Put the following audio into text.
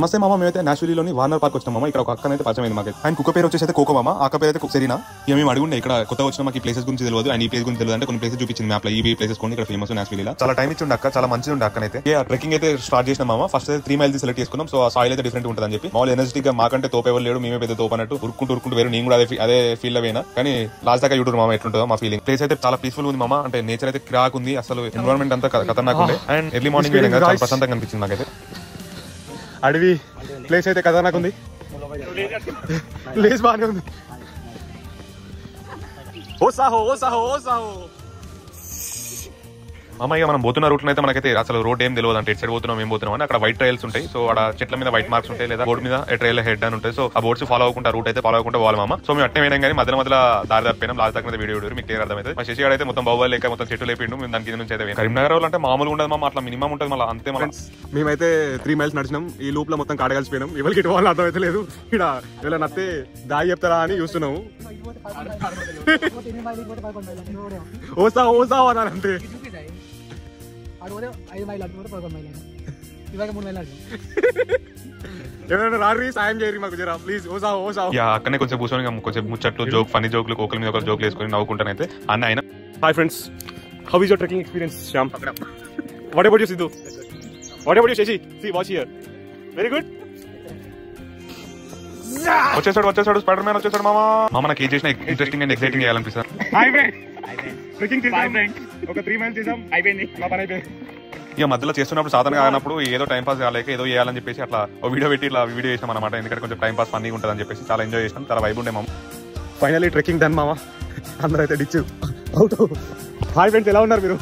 నమస్తే మామ, మేమైతే నాచురీలోని వార్నర్ పార్క్ వచ్చినాం మామ. ఇక్కడ ఒక అక్కనైతే పరిచయం అయింది మాకు. ఆయన కుక్క పేరు వచ్చేసి కోకో మామ, ఆ అక్క పేరు అయితే సెరీనా. ఇక మేము అడుగుండే ఇక్కడ కొత్త వచ్చిన మాకు ఈ ప్లేసెస్ గురించి తెలియదు, అండ్ ఈ ప్లేస్ గురించి తెలియదు అంటే కొన్ని ప్లేసెస్ చూపించింది మ్యాప్ లో. ఈ ప్లేసెస్ కొన్ని ఇక్కడ ఫేమస్ నాచురీలో చాలా టైం ఇచ్చింది అక్క, చాలా మంచిది ఉండే అక్కనైతే. ట్రెక్కింగ్ అయితే స్టార్ట్ చేసిన మామ. ఫస్ట్ అయితే 3 miles సెలెక్ట్ చేసుకున్నాం. సో ఆ సాయిల్ అయితే డిఫరెంట్ ఉంటుంది అని చెప్పి మామూలు ఎనర్జెటిక్ గా మాకంటే తోపు ఎవరు లేడు, మేమే పెద్ద తోపు అన్నట్టు ఉరుకుంటూ వేరు. నేను కూడా అదే ఫీల్ అయినా, కానీ లాస్ట్ దాకా యూట్యూబ్ మామ ఎట్లుంటుందో మా ఫీలింగ్. ప్లేస్ అయితే చాలా పీస్ఫుల్ ఉంది మామ. అంటే నేచర్ అయితే క్రాక్ ఉంది, అసలు ఎన్విరాన్మెంట్ అంతా ఖతర్నాక్ ఉంది. అండ్ ఎర్లీ మార్నింగ్ చాలా ప్రశాంతంగా అనిపించింది నాకైతే. అడవి ప్లేస్ అయితే ఖతర్నాక్ ఉంది, ప్లేస్ బాగానే ఉంది. ఓ సాహో మామ, ఇక మనం పోతున్న రూట్ అయితే మనకైతే అసలు రోడ్ ఏం తెలియదు. అంటే ఎటు సైడ్ పోతున్నాం ఏం పోతున్నాం అని అక్కడ వైట్ ట్రైల్స్ ఉంటాయి. సో అక్కడ చెట్ల మీద వైట్ మార్క్స్ ఉంటాయి, లేదా బోర్డు మీద ట్రైల్ హెడ్ అని ఉంటాయి. సో ఆ బోర్డ్స్ ఫాలో అవ్వకుండా రూట్ అయితే ఫాలో అవ్వకుండా పోవాలి మామ. సో మేము అట్టే వేయడం కానీ మధ్య దారి తప్పినాం. లాస్ట్ దాకా వీడియో మీకు క్లియర్ అర్థమైతే. మా శశి అయితే మొత్తం బాహుబలి లేక మొత్తం చెట్టు లేపిండు. మేము దాని కింద నుంచి అయితే కరీంనగర్ వాళ్ళు అంటే మామూలు ఉండదు మామ, అట్లా మినిమం ఉంటుంది మళ్ళీ అంతే. మేమైతే 3 miles నడిచినాం. ఈ లూప్ లో మొత్తం కాడగలిసిపోయినాం. ఎవరికి ఇటు వాళ్ళు అర్థమైతే లేదు. ఇక్కడ ఇలా నత్తే దాయి చెప్తారా అని చూస్తున్నాము. ఓసా అన్నారు అంతే. ఎవరైనా రారీ సాయం చేయరు మాకు జరా ప్లీజ్. అక్కడనే కొంచెం కూర్చొని కొంచెం ముచ్చట్లు జోక్ ఫనీ జోక్లు ఒకరి మీద ఒకరు జోక్లు వేసుకొని నవ్వుకుంటానైతే అన్న ఆయన. Hi friends, how is your trekking experience Shyam? What about you Siddhu? What about you Sashi? See watch here. Very good. వచ్చేసాడు స్పైడర్ మ్యాన్ వచ్చేసాడు మామ. నాకు ఏం చేసిన ఇంట్రెస్టింగ్ అండ్ ఎక్సైటింగ్ చేయాలనిపిస్తారు. హాయ్ ఫ్రెండ్స్, ట్రెక్కింగ్ ఒక 3 miles చేసాం, అయిపోయింది మా పని అయిపోయింది. ఇక మధ్యలో చేస్తున్నప్పుడు సాధారణంగా కానప్పుడు ఏదో టైం పాస్ కాలేక ఏదో చేయాలని చెప్పేసి అట్లా వీడియో పెట్టి ఇట్లా వీడియో చేసాం అనమాట. ఎందుకంటే కొంచెం టైం పాస్ ఫన్నీగా ఉంటుంది అని చెప్పేసి చాలా ఎంజాయ్ చేసాం, చాలా వైబ్ ఉండే మామ. ఫైనల్లీ ట్రెక్కింగ్ డన్ మామ. అందరూ అయితే డిచ్ అవుట్. హాయ్ ఫ్రెండ్స్, ఎలా ఉన్నారు మీరు?